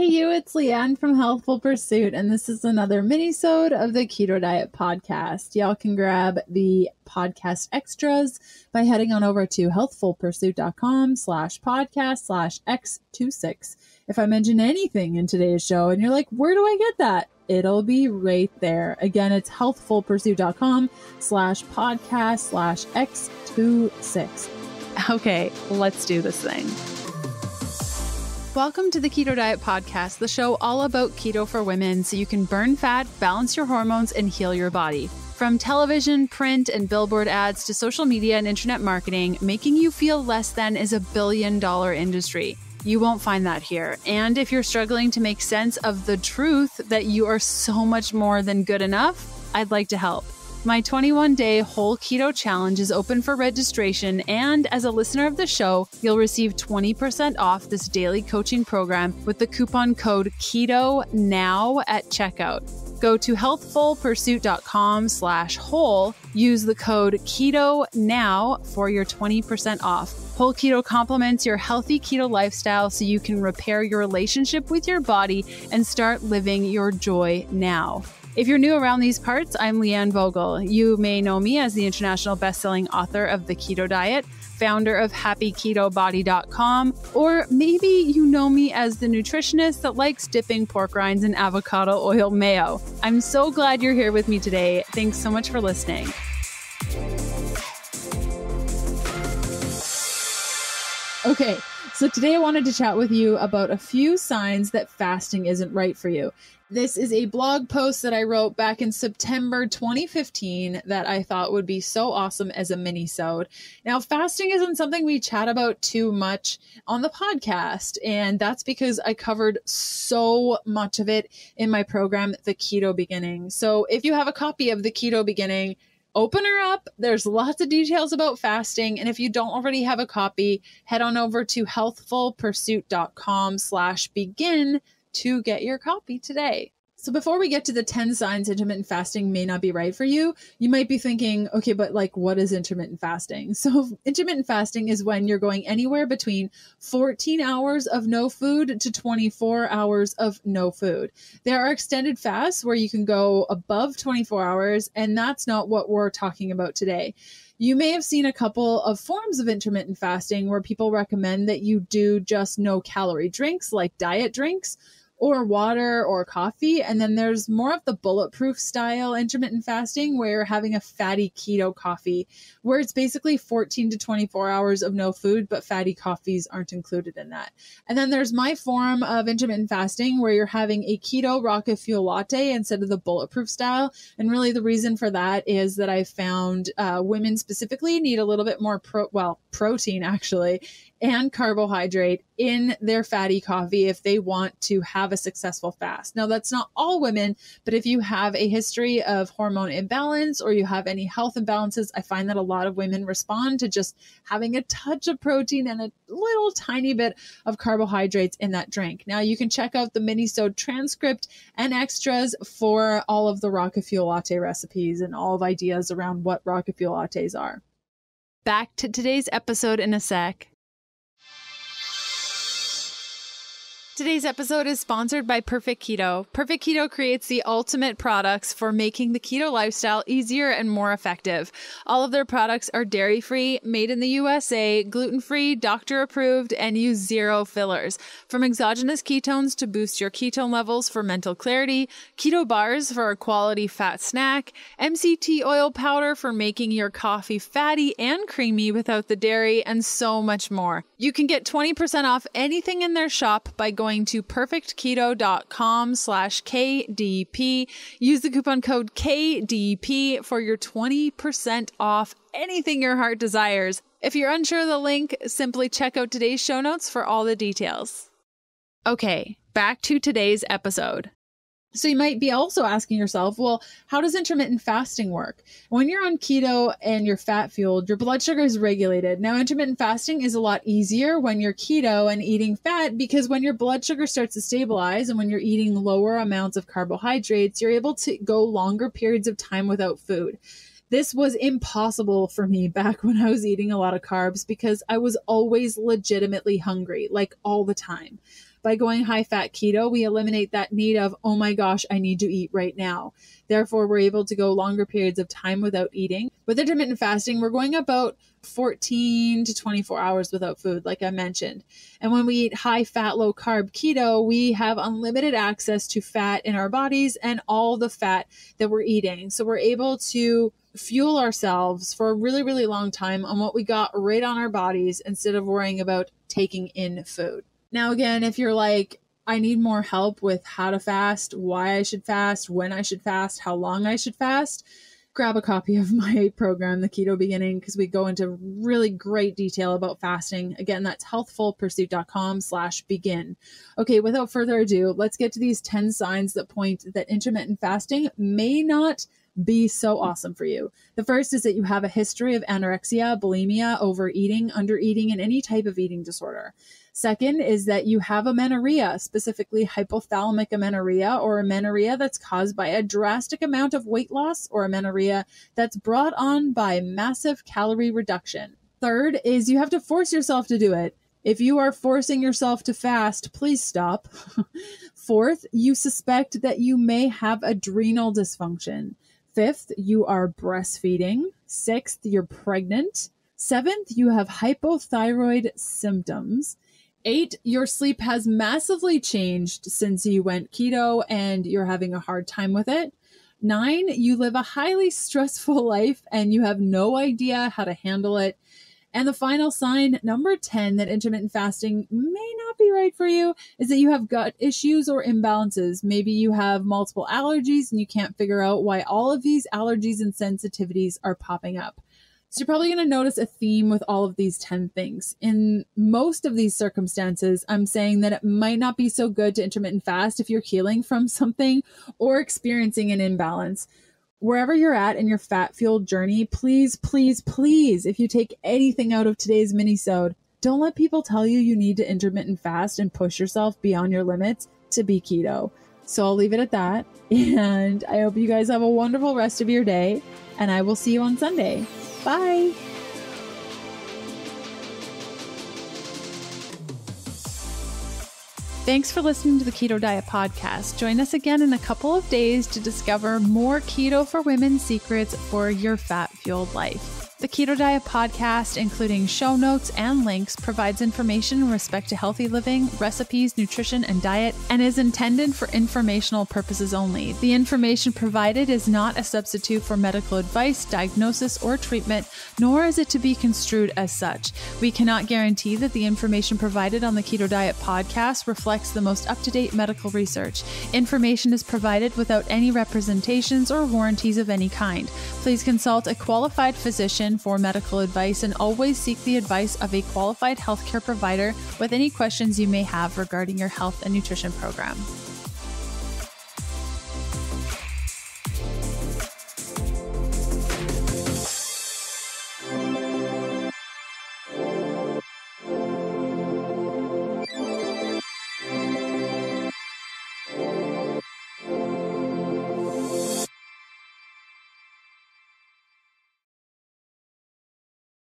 Hey you, it's Leanne from Healthful Pursuit, and this is another mini-sode of the Keto Diet Podcast. Y'all can grab the podcast extras by heading on over to healthfulpursuit.com/podcast/x26. If I mention anything in today's show and you're like, where do I get that? It'll be right there. Again, it's healthfulpursuit.com/podcast/x26. Okay, let's do this thing. Welcome to the Keto Diet Podcast, the show all about keto for women so you can burn fat, balance your hormones, and heal your body. From television, print, and billboard ads to social media and internet marketing, making you feel less than is a billion-dollar industry. You won't find that here. And if you're struggling to make sense of the truth that you are so much more than good enough, I'd like to help. My 21-day whole keto challenge is open for registration, and as a listener of the show, you'll receive 20% off this daily coaching program with the coupon code KETONOW at checkout. Go to healthfulpursuit.com/whole, use the code KETONOW for your 20% off. Whole Keto complements your healthy keto lifestyle so you can repair your relationship with your body and start living your joy now. If you're new around these parts, I'm Leanne Vogel. You may know me as the international best-selling author of The Keto Diet, founder of happyketobody.com, or maybe you know me as the nutritionist that likes dipping pork rinds in avocado oil mayo. I'm so glad you're here with me today. Thanks so much for listening. Okay, so today I wanted to chat with you about a few signs that fasting isn't right for you. This is a blog post that I wrote back in September 2015 that I thought would be so awesome as a mini-sode. Now, fasting isn't something we chat about too much on the podcast, and that's because I covered so much of it in my program, The Keto Beginning. So if you have a copy of The Keto Beginning, open her up. There's lots of details about fasting. And if you don't already have a copy, head on over to healthfulpursuit.com/begin to get your copy today. So before we get to the 10 signs intermittent fasting may not be right for you, you might be thinking, okay, but like, what is intermittent fasting? So intermittent fasting is when you're going anywhere between 14 hours of no food to 24 hours of no food. There are extended fasts where you can go above 24 hours, and that's not what we're talking about today. You may have seen a couple of forms of intermittent fasting where people recommend that you do just no calorie drinks like diet drinks, or water or coffee. And then there's more of the bulletproof style intermittent fasting where you're having a fatty keto coffee, where it's basically 14 to 24 hours of no food, but fatty coffees aren't included in that. And then there's my form of intermittent fasting where you're having a keto rocket fuel latte instead of the bulletproof style. And really the reason for that is that I found women specifically need a little bit more protein actually, and carbohydrate in their fatty coffee if they want to have a successful fast. Now, that's not all women, but if you have a history of hormone imbalance or you have any health imbalances, I find that a lot of women respond to just having a touch of protein and a little tiny bit of carbohydrates in that drink. Now, you can check out the mini-sode transcript and extras for all of the rocket fuel latte recipes and all of ideas around what rocket fuel lattes are. Back to today's episode in a sec. Today's episode is sponsored by Perfect Keto. Perfect Keto creates the ultimate products for making the keto lifestyle easier and more effective. All of their products are dairy-free, made in the USA, gluten-free, doctor-approved, and use zero fillers. From exogenous ketones to boost your ketone levels for mental clarity, keto bars for a quality fat snack, MCT oil powder for making your coffee fatty and creamy without the dairy, and so much more. You can get 20% off anything in their shop by going to perfectketo.com/KDP. Use the coupon code KDP for your 20% off anything your heart desires. If you're unsure of the link, simply check out today's show notes for all the details. Okay, back to today's episode. So you might be also asking yourself, well, how does intermittent fasting work? When you're on keto and you're fat fueled, your blood sugar is regulated. Now, intermittent fasting is a lot easier when you're keto and eating fat because when your blood sugar starts to stabilize and when you're eating lower amounts of carbohydrates, you're able to go longer periods of time without food. This was impossible for me back when I was eating a lot of carbs because I was always legitimately hungry, like all the time. By going high fat keto, we eliminate that need of, oh my gosh, I need to eat right now. Therefore, we're able to go longer periods of time without eating. With intermittent fasting, we're going about 14 to 24 hours without food, like I mentioned. And when we eat high fat, low carb keto, we have unlimited access to fat in our bodies and all the fat that we're eating. So we're able to fuel ourselves for a really, really long time on what we got right on our bodies instead of worrying about taking in food. Now, again, if you're like, I need more help with how to fast, why I should fast, when I should fast, how long I should fast, grab a copy of my program, The Keto Beginning, because we go into really great detail about fasting. Again, that's healthfulpursuit.com/begin. Okay, without further ado, let's get to these 10 signs that point that intermittent fasting may not be so awesome for you. The first is that you have a history of anorexia, bulimia, overeating, undereating, and any type of eating disorder. Second is that you have amenorrhea, specifically hypothalamic amenorrhea, or amenorrhea that's caused by a drastic amount of weight loss, or amenorrhea that's brought on by massive calorie reduction. Third is you have to force yourself to do it. If you are forcing yourself to fast, please stop. Fourth, you suspect that you may have adrenal dysfunction. Fifth, you are breastfeeding. Sixth, you're pregnant. Seventh, you have hypothyroid symptoms. 8, your sleep has massively changed since you went keto and you're having a hard time with it. 9, you live a highly stressful life and you have no idea how to handle it. And the final sign, number 10, that intermittent fasting may not be right for you is that you have gut issues or imbalances. Maybe you have multiple allergies and you can't figure out why all of these allergies and sensitivities are popping up. So you're probably going to notice a theme with all of these 10 things. In most of these circumstances, I'm saying that it might not be so good to intermittent fast if you're healing from something or experiencing an imbalance. Wherever you're at in your fat-fueled journey, please, please, please, if you take anything out of today's mini-sode, don't let people tell you you need to intermittent fast and push yourself beyond your limits to be keto. So I'll leave it at that. And I hope you guys have a wonderful rest of your day. And I will see you on Sunday. Bye. Thanks for listening to the Keto Diet Podcast. Join us again in a couple of days to discover more keto for women secrets for your fat-fueled life. The Keto Diet Podcast, including show notes and links, provides information in respect to healthy living, recipes, nutrition, and diet, and is intended for informational purposes only. The information provided is not a substitute for medical advice, diagnosis, or treatment, nor is it to be construed as such. We cannot guarantee that the information provided on the Keto Diet Podcast reflects the most up-to-date medical research. Information is provided without any representations or warranties of any kind. Please consult a qualified physician for medical advice and always seek the advice of a qualified healthcare provider with any questions you may have regarding your health and nutrition program.